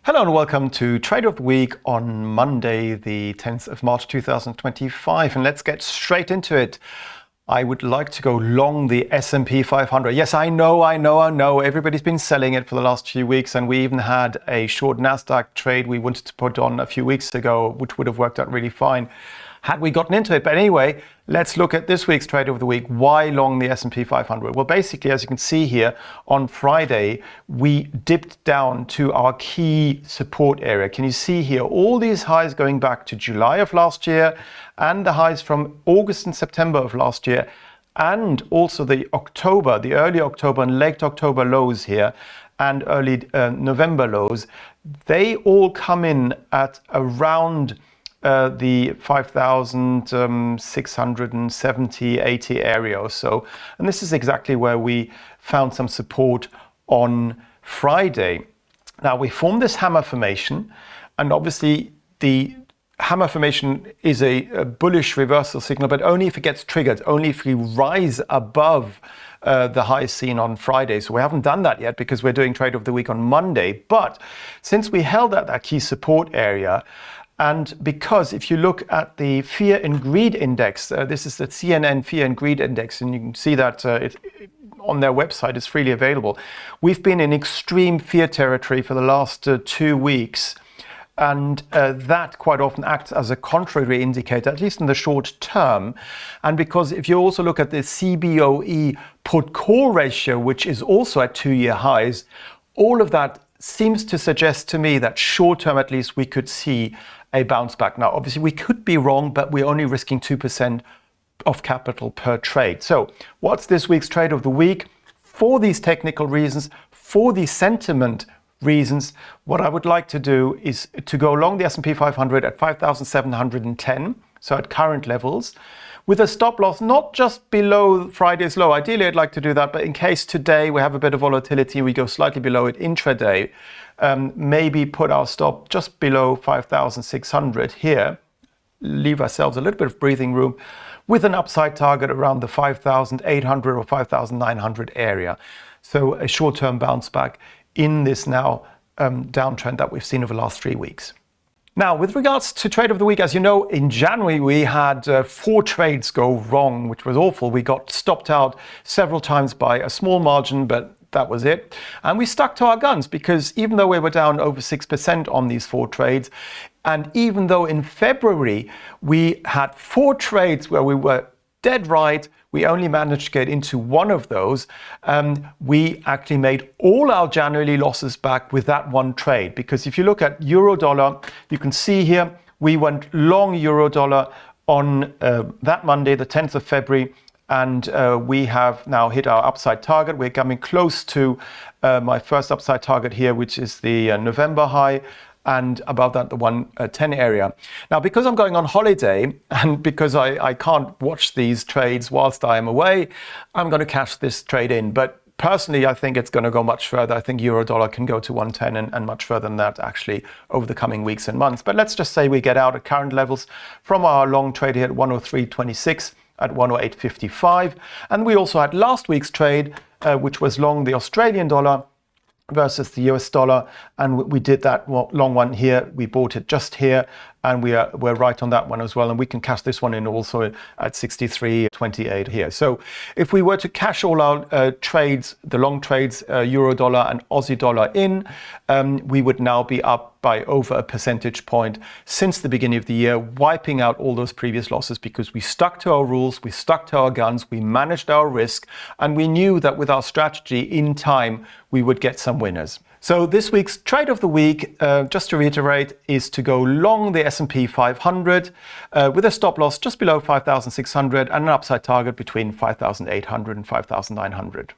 Hello and welcome to Trade of the Week on Monday, the 10th of March 2025. And let's get straight into it. I would like to go long the S&P 500. Yes, I know. Everybody's been selling it for the last few weeks, and we even had a short Nasdaq trade we wanted to put on a few weeks ago, which would have worked out really fine had we gotten into it. But anyway, let's look at this week's Trade of the Week. Why long the S&P 500? Well, basically, as you can see here, on Friday, we dipped down to our key support area. Can you see here all these highs going back to July of last year and the highs from August and September of last year, and also the early October and late October lows here and early November lows. They all come in at around the 5,670, 80 area or so. And this is exactly where we found some support on Friday. Now, we formed this hammer formation, and obviously the hammer formation is a bullish reversal signal, but only if it gets triggered, only if we rise above the high seen on Friday. So we haven't done that yet because we're doing Trade of the Week on Monday. But since we held at that key support area, and because if you look at the Fear and Greed Index, this is the CNN Fear and Greed Index, and you can see that on their website, it's freely available. We've been in extreme fear territory for the last 2 weeks, and that quite often acts as a contrary indicator, at least in the short term. And because if you also look at the CBOE put-call ratio, which is also at 2-year highs, all of that seems to suggest to me that short term, at least, we could see a bounce back. Now, obviously, we could be wrong, but we're only risking 2% of capital per trade. So what's this week's Trade of the Week? For these technical reasons, for these sentiment reasons, what I would like to do is to go along the S&P 500 at 5,710, so at current levels, with a stop loss not just below Friday's low. Ideally, I'd like to do that, but in case today we have a bit of volatility, we go slightly below it intraday, maybe put our stop just below 5,600 here, leave ourselves a little bit of breathing room with an upside target around the 5,800 or 5,900 area. So a short-term bounce back in this now downtrend that we've seen over the last 3 weeks. Now, with regards to Trade of the Week, as you know, in January we had 4 trades go wrong, which was awful. We got stopped out several times by a small margin, but that was it. And we stuck to our guns because even though we were down over 6% on these 4 trades, and even though in February we had 4 trades where we were dead right, we only managed to get into one of those. We actually made all our January losses back with that one trade. Because if you look at euro dollar, you can see here we went long euro dollar on that Monday, the 10th of February, and we have now hit our upside target. We're coming close to my first upside target here, which is the November high, and above that the 110 area. Now, because I'm going on holiday and because I can't watch these trades whilst I am away, I'm going to cash this trade in. But personally, I think it's going to go much further. I think euro dollar can go to 110 and much further than that actually over the coming weeks and months. But let's just say we get out at current levels from our long trade here at 103.26 at 108.55. And we also had last week's trade, which was long the Australian dollar versus the US dollar, and we did that long one here. We bought it just here, and we're right on that one as well, and we can cash this one in also at 63.28 here. So if we were to cash all our trades, the long trades, euro dollar and Aussie dollar in, we would now be up by over a percentage point since the beginning of the year, wiping out all those previous losses because we stuck to our rules, we stuck to our guns, we managed our risk, and we knew that with our strategy in time, we would get some winners. So this week's Trade of the Week, just to reiterate, is to go long the S&P 500 with a stop loss just below 5,600 and an upside target between 5,800 and 5,900.